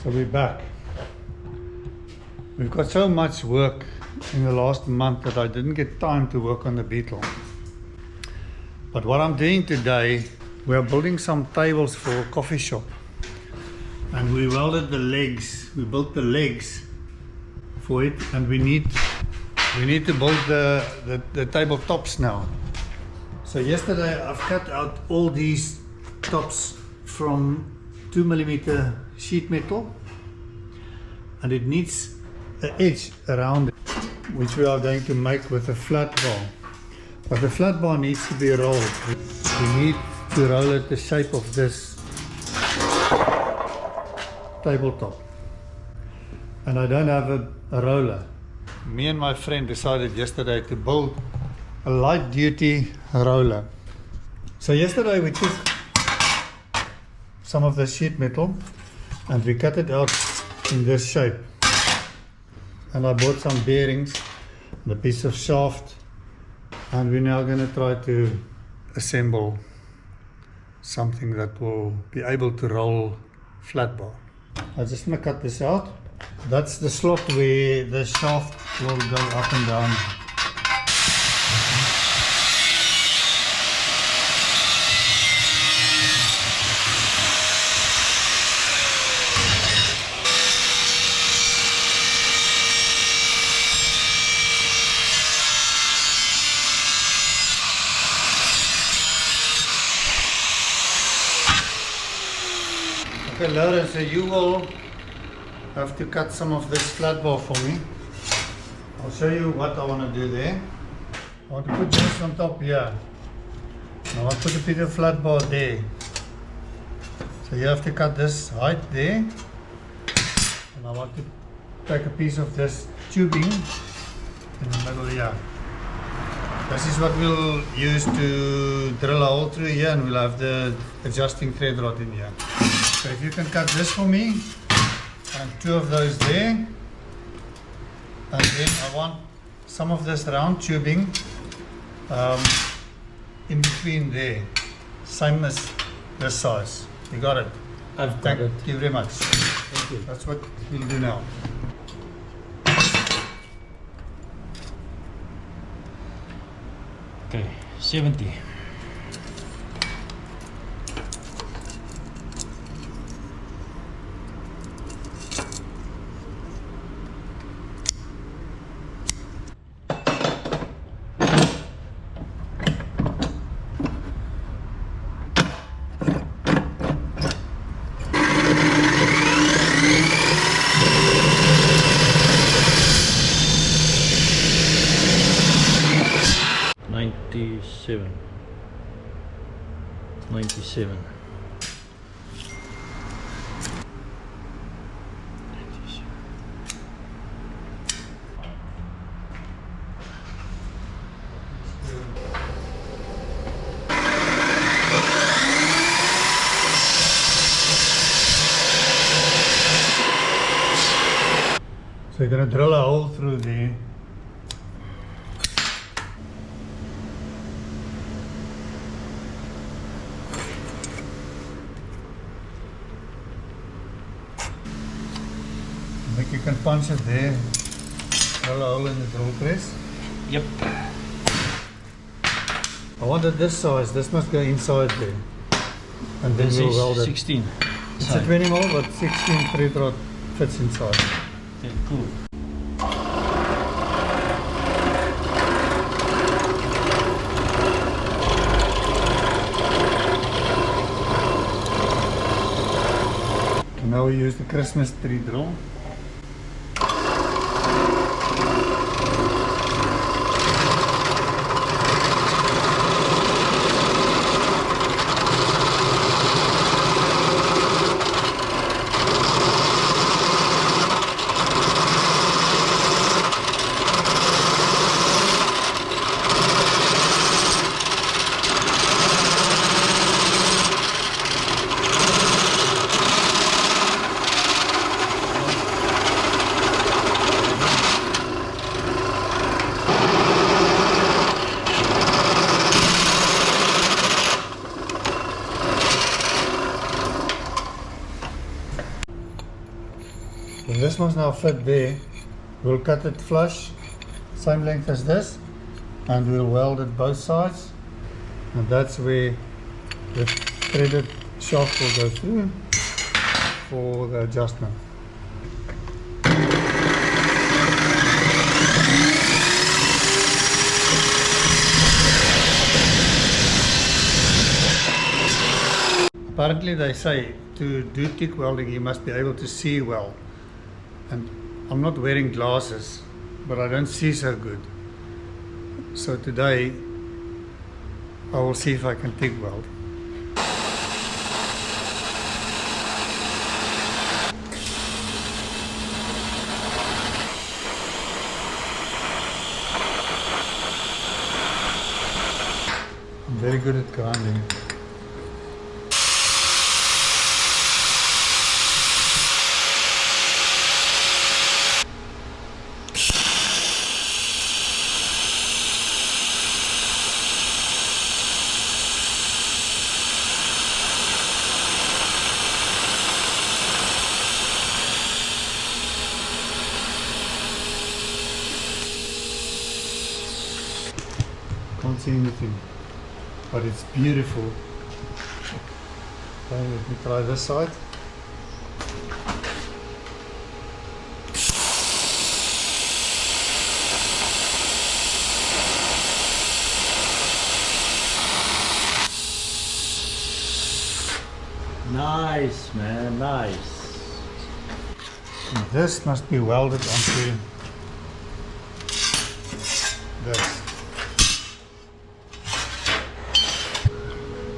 So we're back. We've got so much work in the last month that I didn't get time to work on the Beetle. But what I'm doing today, we are building some tables for a coffee shop. And we welded the legs, we built the legs for it, and we need to build the table tops now. So yesterday I've cut out all these tops from 2mm sheet metal, and it needs an edge around it, which we are going to make with a flat bar. But the flat bar needs to be rolled. We need to roll it the shape of this tabletop, and I don't have a roller. Me and my friend decided yesterday to build a light duty roller. So yesterday we took some of the sheet metal and we cut it out in this shape, and I bought some bearings and a piece of shaft, and we're now going to try to assemble something that will be able to roll flat bar. I just want to cut this out. That's the slot where the shaft will go up and down. Okay, Lauren, so you will have to cut some of this flat bar for me. I'll show you what I want to do there. I want to put this on top here. I want to put a bit of flat bar there. So you have to cut this height there. And I want to take a piece of this tubing in the middle here. This is what we'll use to drill a hole through here, and we'll have the adjusting thread rod in here. So if you can cut this for me, and two of those there, and then I want some of this round tubing in between there, same as this size. You got it? I've got it. Thank you very much. Thank you. That's what we'll do now. Okay, 70. Ninety-seven. So you're going to drill a hole through there. I think you can punch it there, drill a hole in the drill press. Yep. I wanted this size, this must go inside there. And then This we'll is weld it. 16. It's a 20mm, but 16 thread rod fits inside. Okay, cool. Now we use the Christmas tree drill. this must now fit there. We'll cut it flush, same length as this, and we'll weld it both sides, and that's where the threaded shaft will go through for the adjustment. Apparently they say to do TIG welding you must be able to see well, and I'm not wearing glasses, but I don't see so good. So today I will see if I can TIG weld. I'm very good at grinding. Can't see anything, but it's beautiful. Okay, let me try this side. Nice, man, nice. And this must be welded onto this.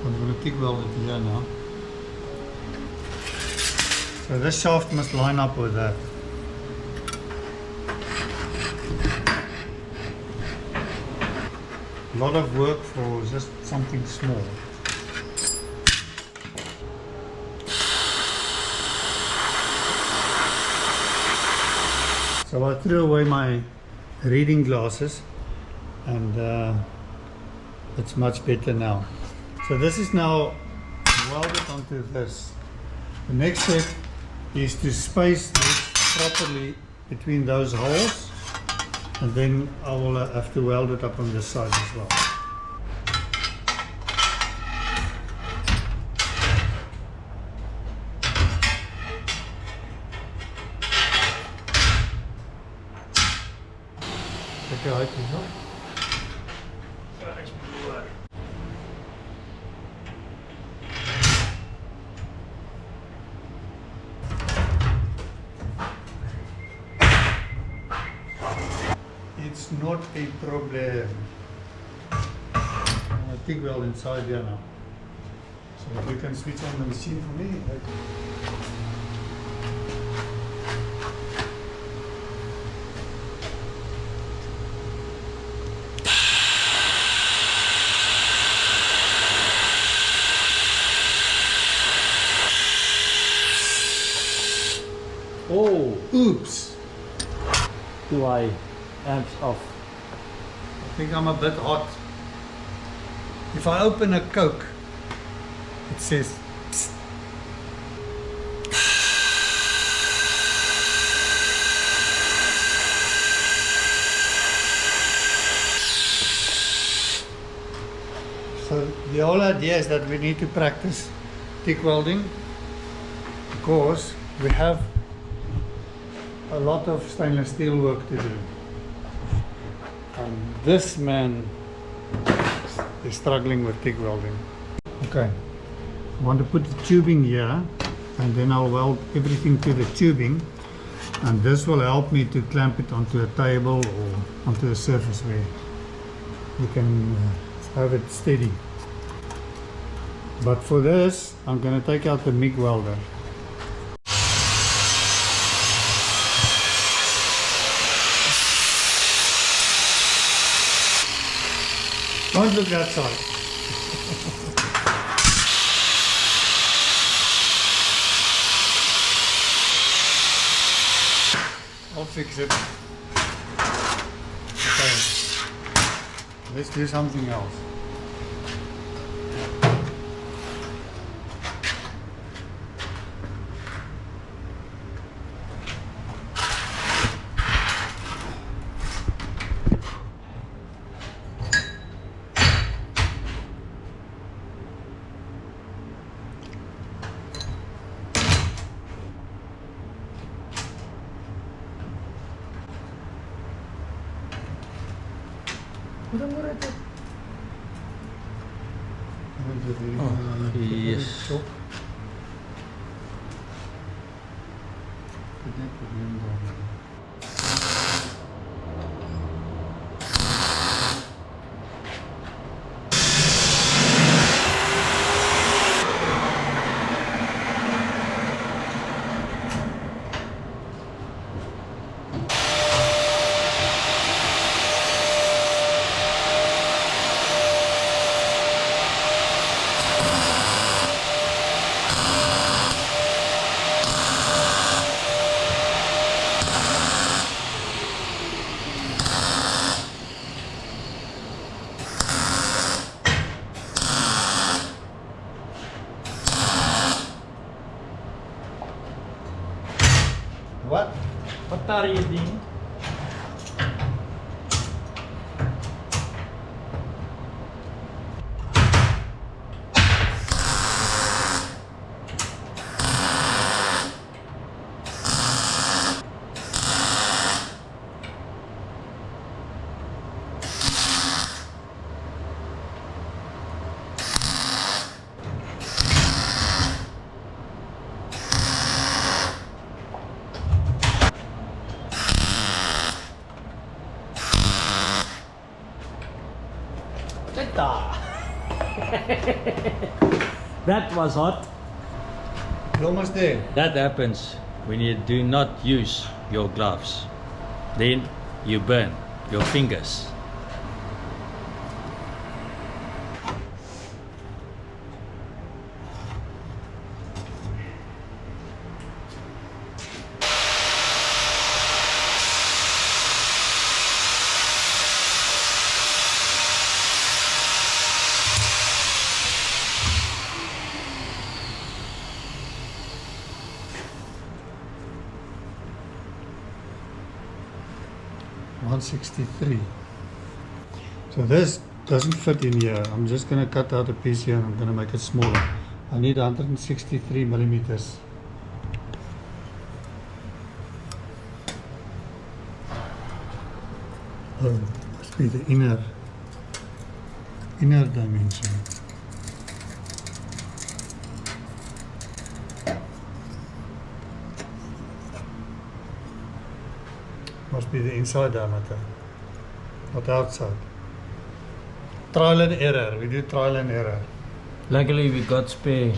I'm going to TIG weld it here now. So this shaft must line up with that. A lot of work for just something small. So I threw away my reading glasses, and it's much better now. So this is now welded onto this. The next step is to space this properly between those holes, and then I will have to weld it up on this side as well. Lekker uit is dat? It's not a problem. I TIG weld inside here now. So if you can switch on the machine for me. Oh, Oops! 2i amps off. I think I'm a bit hot. If I open a Coke, it says psst. So the whole idea is that we need to practice TIG welding because we have a lot of stainless steel work to do. And this man is struggling with TIG welding. Okay, I want to put the tubing here, and then I'll weld everything to the tubing, and this will help me to clamp it onto a table or onto a surface where you can have it steady. But for this, I'm going to take out the MIG welder. Don't look that side. I'll fix it. Okay. Let's do something else. Yes. What? What are you doing? That was hot. You're almost there. That happens when you do not use your gloves. Then you burn your fingers. $163. So this doesn't fit in here. I'm just going to cut out a piece here and I'm going to make it smaller. I need 163 millimeters. Oh, must be the inner dimension. Must be the inside diameter, not outside. Trial and error. We do trial and error. Luckily we got spare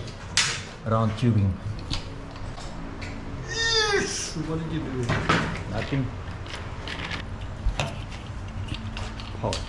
round tubing. Yes! What did you do? Nothing. Hot.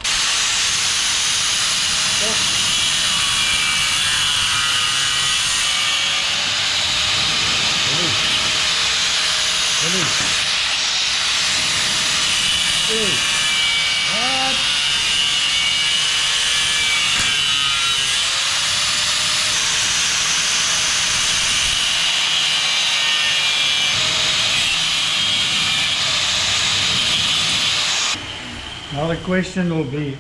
Now the question will be,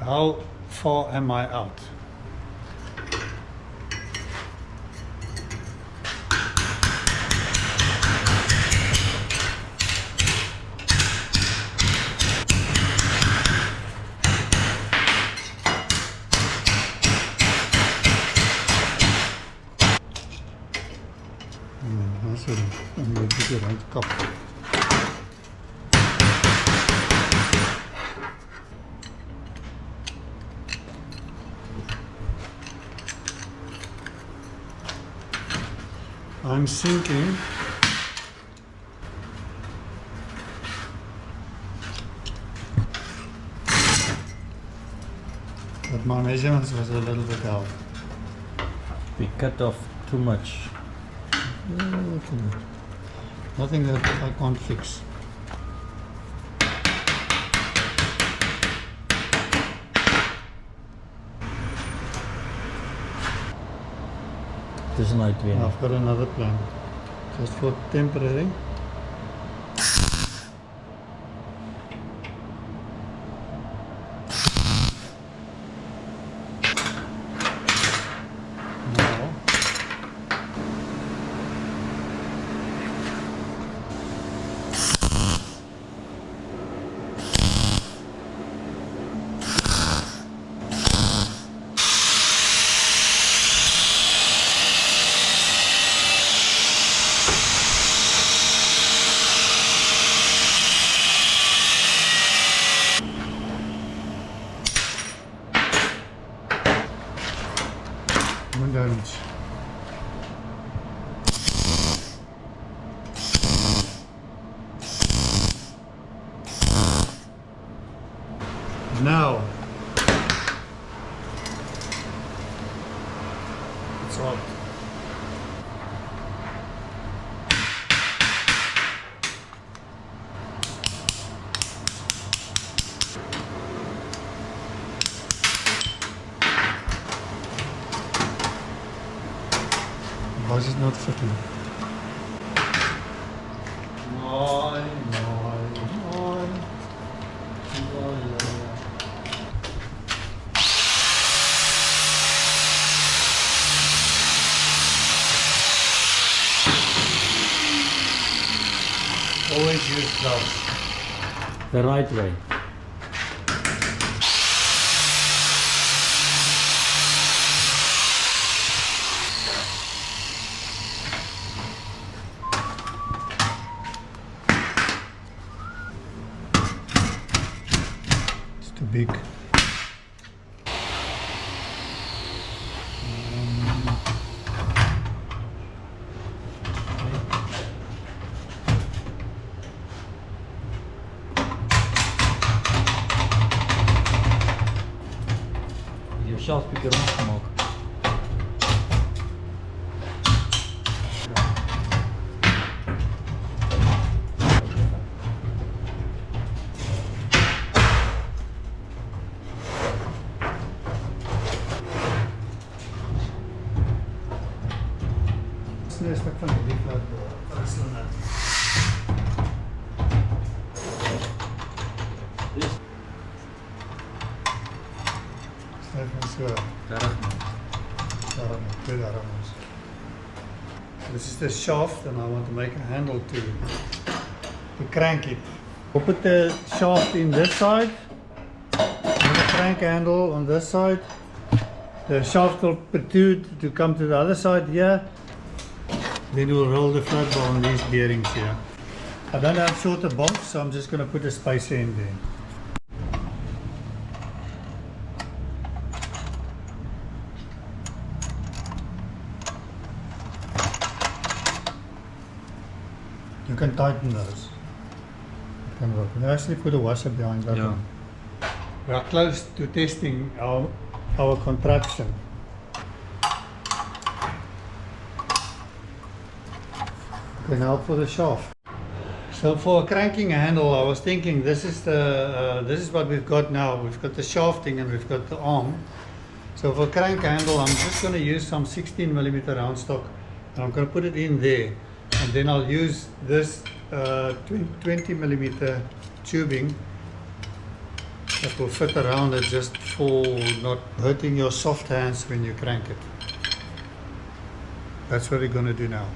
how far am I out? I'm going to put it on the cup. I'm thinking that my measurements was a little bit out. We cut off too much. Nothing that I can't fix. Tussen die twee. I've got another plan, just for temporary. Now, Why is it not fitting? Mooi. Always use gloves. The right way. It's too big. Zelf heb je rondgemaakt. Dit is een stuk van die lieflaat slinger. This is the shaft, and I want to make a handle to crank it. We'll put the shaft in this side, and the crank handle on this side. The shaft will protrude to come to the other side here. Then we'll roll the flat bar on these bearings here. I don't have shorter bolts, so I'm just going to put a spacer in there. You can tighten those. It can work. You actually put a washer behind that one. We are close to testing our contraption. Okay, now for the shaft. So for a cranking handle, I was thinking this is what we've got now. We've got the shafting and we've got the arm. So for a crank handle, I'm just going to use some 16mm round stock, and I'm going to put it in there. And then I'll use this 20mm tubing that will fit around it, just for not hurting your soft hands when you crank it. That's what we're going to do now.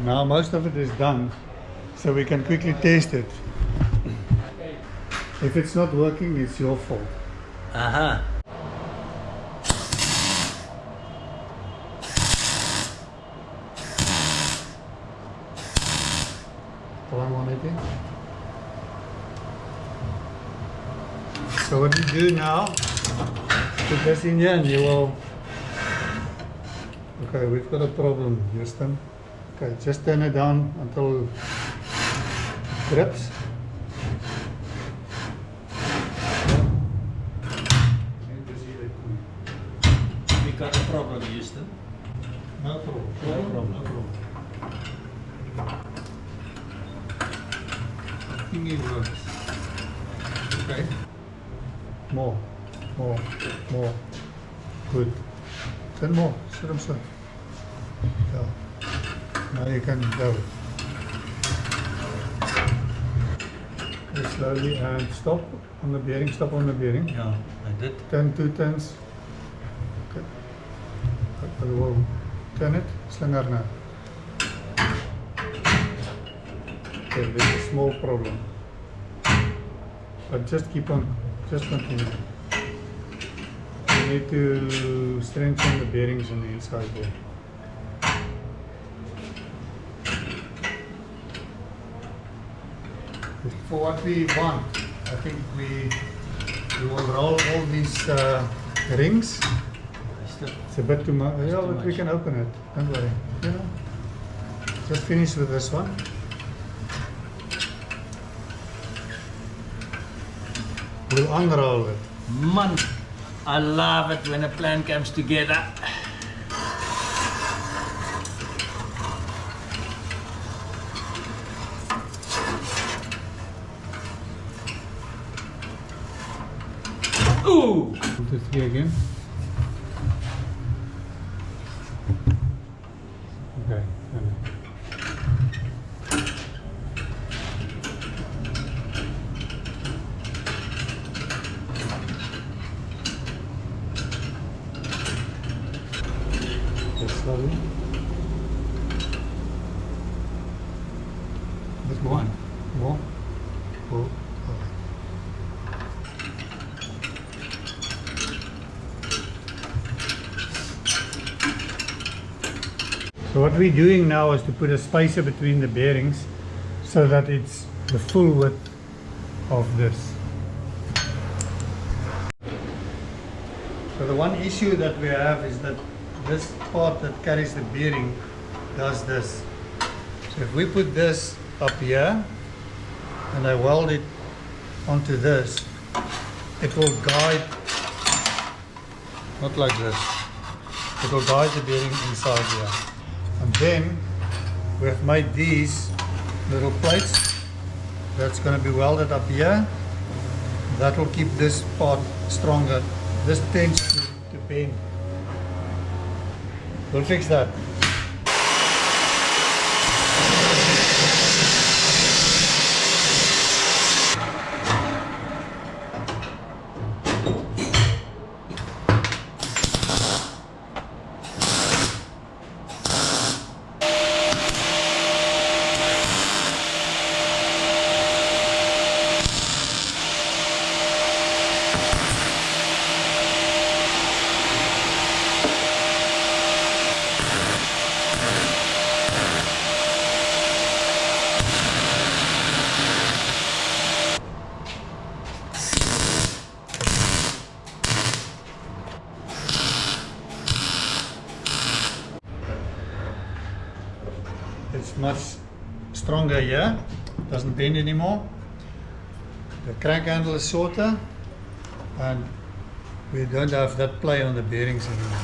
Now most of it is done, so we can quickly test it. If it's not working, it's your fault. Aha. So what we do now, put this in here and you will... Okay, we've got a problem, Houston. Okay, just turn it down until it grips. We got a problem, Houston. No problem. No problem. No problem. I think it works. Okay. More. Good. 10 more. Sit them so. Yeah. Now you can go. Just slowly and stop on the bearing. Stop on the bearing. Yeah, I did. Turn 2 turns. Okay. We'll turn it. Slinger now. Okay, there's a small problem. But just keep on. Just continue. You need to strengthen the bearings on the inside there. For what we want, I think we will roll all these rings good. It's a bit too much. Yeah, too but we much. can open it. Don't worry. You know. Just finish with this one. We'll unroll it. Man, I love it when a plan comes together. Ooh! 1, 2, 3 again. Okay. Just slowly. Just more. More. Oh. So what we're doing now is to put a spacer between the bearings so that it's the full width of this. So the one issue that we have is that this part that carries the bearing does this. So if we put this up here and I weld it onto this, it will guide, not like this, it will guide the bearing inside here. And then we have made these little plates that's going to be welded up here. That will keep this part stronger. This tends to bend. We'll fix that. It's much stronger here, doesn't bend anymore. The crank handle is shorter and we don't have that play on the bearings anymore.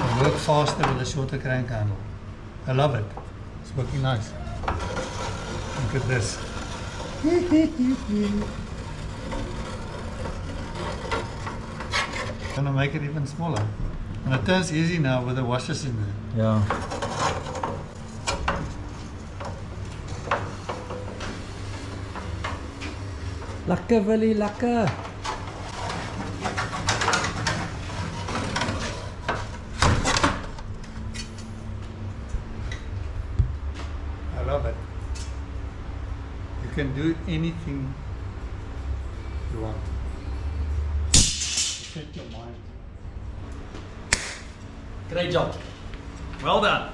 We work faster with a shorter crank handle. I love it. It's working nice. Look at this. Gonna make it even smaller. And it turns easy now with the washers in there. Yeah. Lekker Willie, lekker. I love it. You can do anything you want. Set your mind. Great job. Well done.